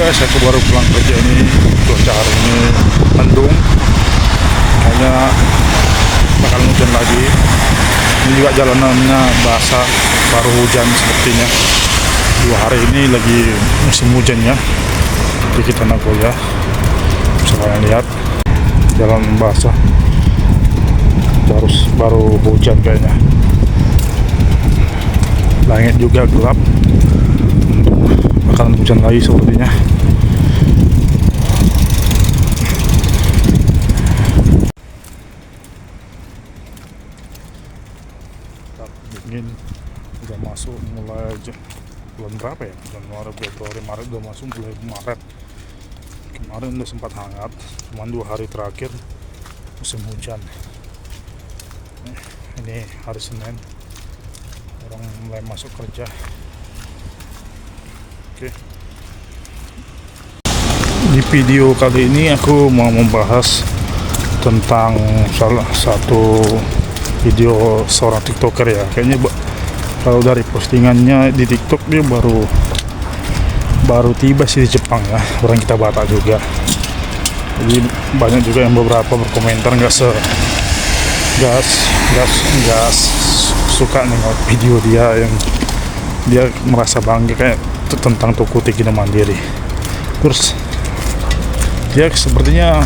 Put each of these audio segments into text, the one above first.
guys, aku baru pulang kerja ini. Cuaca hari ini mendung, kayaknya bakal hujan lagi. Ini juga jalanannya basah, baru hujan sepertinya. 2 hari ini lagi musim hujannya di kita Nagoya. Bisa kalian lihat jalan basah, baru hujan kayaknya. Langit juga gelap, bakalan hujan lagi sepertinya. Dingin, udah masuk mulai bulan berapa ya? Januari, Februari, Maret udah masuk, mulai Maret. Kemarin udah sempat hangat, cuman 2 hari terakhir musim hujan. Ini hari Senin, orang mulai masuk kerja. Oke. Di video kali ini aku mau membahas tentang salah satu video seorang TikToker ya. Kayaknya kalau dari postingannya di TikTok dia baru tiba sih di Jepang ya. Orang kita Batak juga. Jadi banyak juga yang beberapa berkomentar nggak suka nengok video dia, yang dia merasa bangga kayak tentang Tokutei Kino Mandiri. Terus dia sepertinya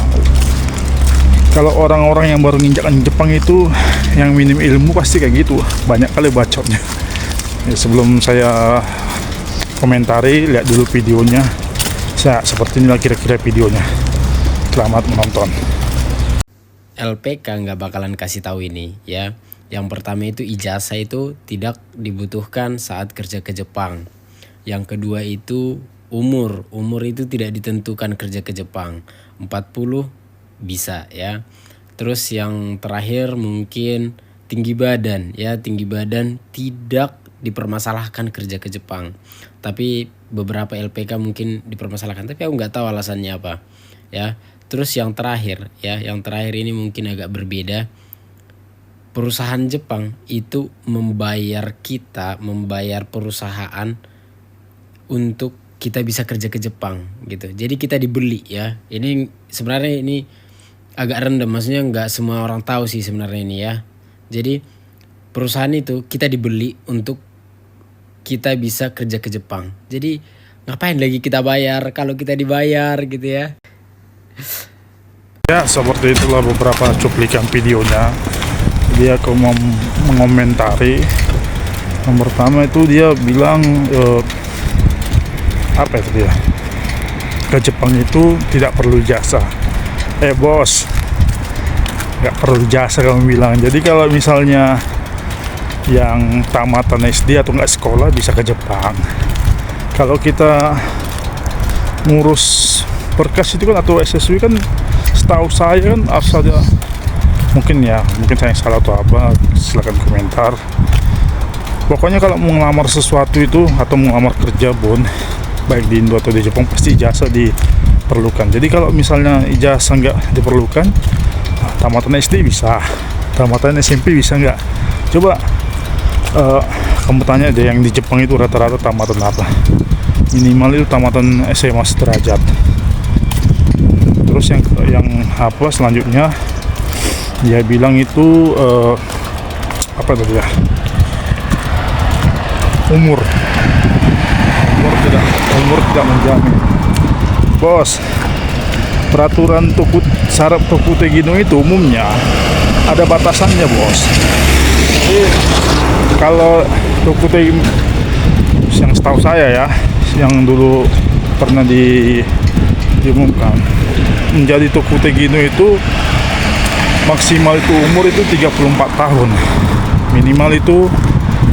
kalau orang-orang yang baru nginjakan Jepang itu yang minim ilmu pasti kayak gitu, banyak kali bacotnya ya. Sebelum saya komentari, lihat dulu videonya. Seperti inilah kira-kira videonya. Selamat menonton. LPK nggak bakalan kasih tahu ini ya. Yang pertama itu ijazah itu tidak dibutuhkan saat kerja ke Jepang. Yang kedua itu umur itu tidak ditentukan kerja ke Jepang. 40 bisa ya. Terus yang terakhir mungkin tinggi badan ya. Tinggi badan tidak dipermasalahkan kerja ke Jepang. Tapi beberapa LPK mungkin dipermasalahkan, tapi aku nggak tahu alasannya apa ya. Terus yang terakhir ya, yang terakhir ini mungkin agak berbeda. Perusahaan Jepang itu membayar perusahaan untuk kita bisa kerja ke Jepang gitu. Jadi kita dibeli ya. Ini sebenarnya ini agak random, maksudnya nggak semua orang tahu sih sebenarnya ini ya. Jadi perusahaan itu kita dibeli untuk kita bisa kerja ke Jepang. Jadi ngapain lagi kita bayar kalau kita dibayar gitu ya. Ya, seperti itulah beberapa cuplikan videonya. Dia mengomentari. Yang pertama itu dia bilang apa itu dia? Ke Jepang itu tidak perlu jasa. Bos, nggak perlu jasa kamu bilang. Jadi kalau misalnya yang tamatan SD atau nggak sekolah bisa ke Jepang. Kalau kita ngurus berkas itu kan atau SSW kan, setahu saya kan asal dia, mungkin saya yang salah atau apa, silakan komentar. Pokoknya kalau mau ngelamar sesuatu itu atau mau ngelamar kerja pun, baik di Indo atau di Jepang, pasti ijazah diperlukan. Jadi kalau misalnya ijazah nggak diperlukan, tamatan SD bisa, tamatan SMP bisa nggak? Coba kamu tanya deh, yang di Jepang itu rata-rata tamatan apa? Minimal itu tamatan SMA sederajat. Terus yang apa selanjutnya, dia bilang itu apa tadi ya? Umur tidak menjamin. Bos, peraturan syarat Tokutei Kino itu umumnya ada batasannya, bos. Jadi kalau Tokutei yang setahu saya ya, yang dulu pernah diumumkan menjadi Tokutei Kino itu maksimal itu umur itu 34 tahun, minimal itu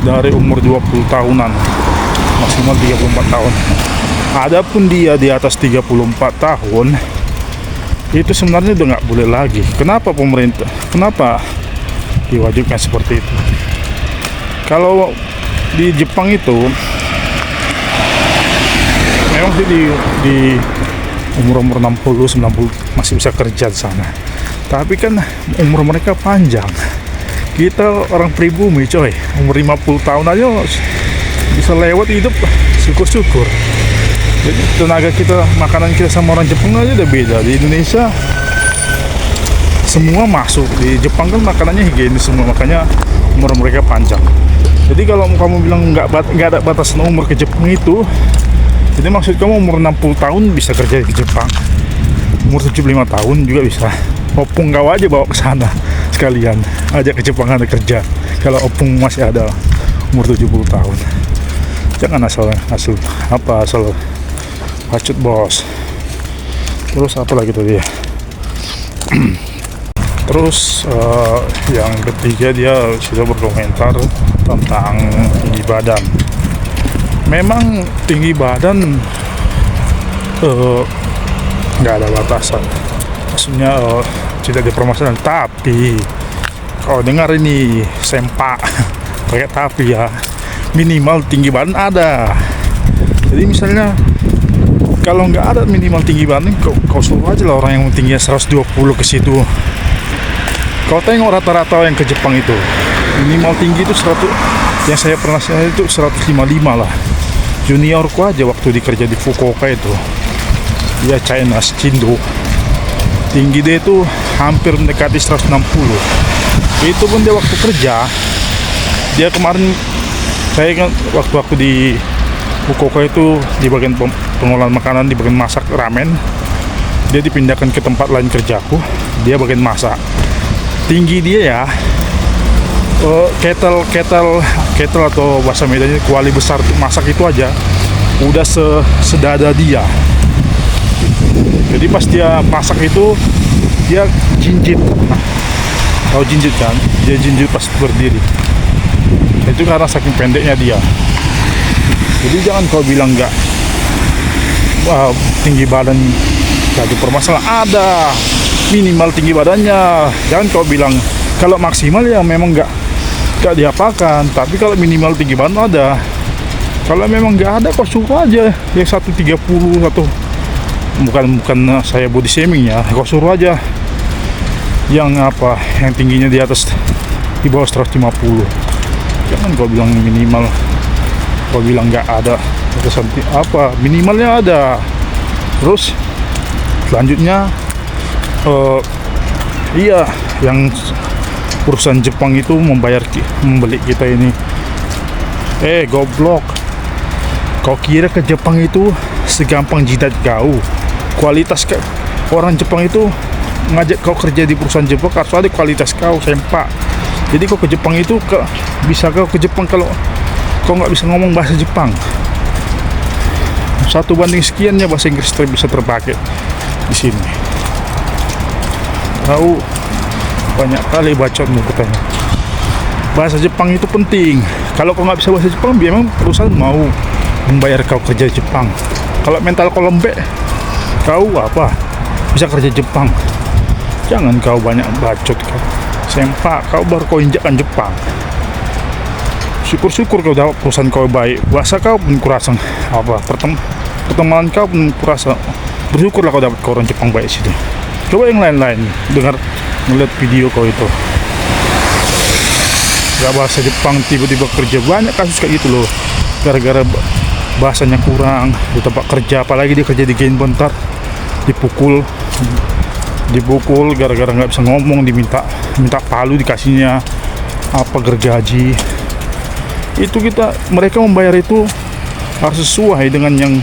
dari umur 20 tahunan, maksimal 34 tahun. Adapun dia di atas 34 tahun itu sebenarnya udah nggak boleh lagi. Kenapa diwajibkan seperti itu? Kalau di Jepang itu memang sih di umur 60, 90 masih bisa kerja di sana. Tapi kan umur mereka panjang. Kita orang pribumi coy, umur 50 tahun aja bisa lewat hidup, syukur-syukur. Jadi tenaga kita, makanan kita sama orang Jepang aja udah beda. Di Indonesia semua masuk, di Jepang kan makanannya higienis semua, makanya umur mereka panjang. Jadi kalau kamu bilang nggak ada batasan umur ke Jepang itu, jadi maksud kamu umur 60 tahun bisa kerja di Jepang, umur 75 tahun juga bisa. Opung kau aja bawa ke sana sekalian, ajak ke Jepang ada kerja. Kalau opung masih ada umur 70 tahun, jangan asal bacot bos. Terus apa lagi tadi ya? Terus yang ketiga dia sudah berkomentar tentang tinggi badan. Memang tinggi badan nggak ada batasan, maksudnya tidak dipermasalahkan. Tapi kau dengar ini sempak pakai tapi ya, minimal tinggi badan ada. Jadi misalnya kalau nggak ada minimal tinggi badan, kau suruh aja lah orang yang tingginya 120 ke situ. Kau tengok rata-rata yang ke Jepang itu minimal tinggi itu 100, yang saya pernah lihat itu 155 lah. Juniorku aja waktu dikerja di Fukuoka itu, dia China Shindo, tinggi dia itu hampir mendekati 160. Itu pun dia waktu kerja, dia kemarin, saya kan waktu aku di Fukuoka itu di bagian pengolahan makanan, di bagian masak ramen, dia dipindahkan ke tempat lain kerjaku, dia bagian masak. Tinggi dia ya, kettle atau bahasa Medannya kuali besar untuk masak itu aja udah sedada dia. Jadi pas dia masak itu dia jinjit, tahu jinjit kan? Dia jinjit pas berdiri. Itu karena saking pendeknya dia. Jadi jangan kau bilang nggak, wah, tinggi badan jadi permasalahan. Ada minimal tinggi badannya. Jangan kau bilang kalau maksimal ya memang nggak diapakan. Tapi kalau minimal tinggi badan ada. Kalau memang nggak ada, kau suruh aja yang 130 atau bukan saya body shaming ya. Kau suruh aja yang tingginya di atas, di bawah 150. Jangan kau bilang minimal, kau bilang nggak ada. Terus minimalnya ada. Terus selanjutnya iya, yang perusahaan Jepang itu membeli kita ini. Goblok, kau kira ke Jepang itu segampang jidat kau? Kualitas orang Jepang itu ngajak kau kerja di perusahaan Jepang harus ada kualitas kau, sempak. Jadi kau ke Jepang itu bisa kau ke Jepang kalau kau nggak bisa ngomong bahasa Jepang. 1 banding sekiannya bahasa Inggris bisa terpakai di sini. Tahu banyak kali bacotmu katanya. Bahasa Jepang itu penting. Kalau kau nggak bisa bahasa Jepang, memang perusahaan mau membayar kau kerja di Jepang. Kalau mental kau lembek, kau bisa kerja Jepang. Jangan kau banyak bacot kau. Sempak, kau baru kau injakkan Jepang. Syukur-syukur kau dapat perusahaan kau baik. Bahasa kau pun kurasa pertemanan kau pun kurasa. Bersyukurlah kau dapat orang Jepang baik situ. Coba yang lain-lain ngeliat video kau itu gak bahasa Jepang, tiba-tiba kerja. Banyak kasus kayak gitu loh, gara-gara bahasanya kurang di tempat kerja. Apalagi dia kerja di Genbon, bentar dipukul gara-gara nggak bisa ngomong, minta palu, dikasihnya gergaji. Itu mereka membayar itu harus sesuai dengan yang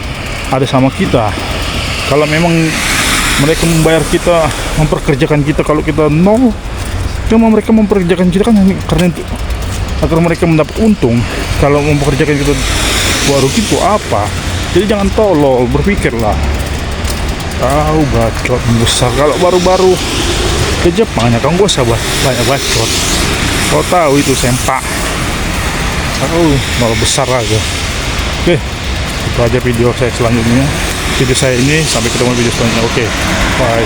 ada sama kita. Kalau memang mereka membayar kita, memperkerjakan kita, kalau kita no, cuma mereka memperkerjakan kita kan karena agar mereka mendapat untung. Kalau mempekerjakan kita baru gitu apa? Jadi jangan tolol, berpikirlah. Tahu bacot besar. Kalau baru-baru ke Jepang ya, kamu gak usah banyak bacot. Kau tahu itu sempak. Tahu malah besar aja. Oke, itu aja video saya selanjutnya. Video saya ini, sampai ketemu video selanjutnya. Oke, bye.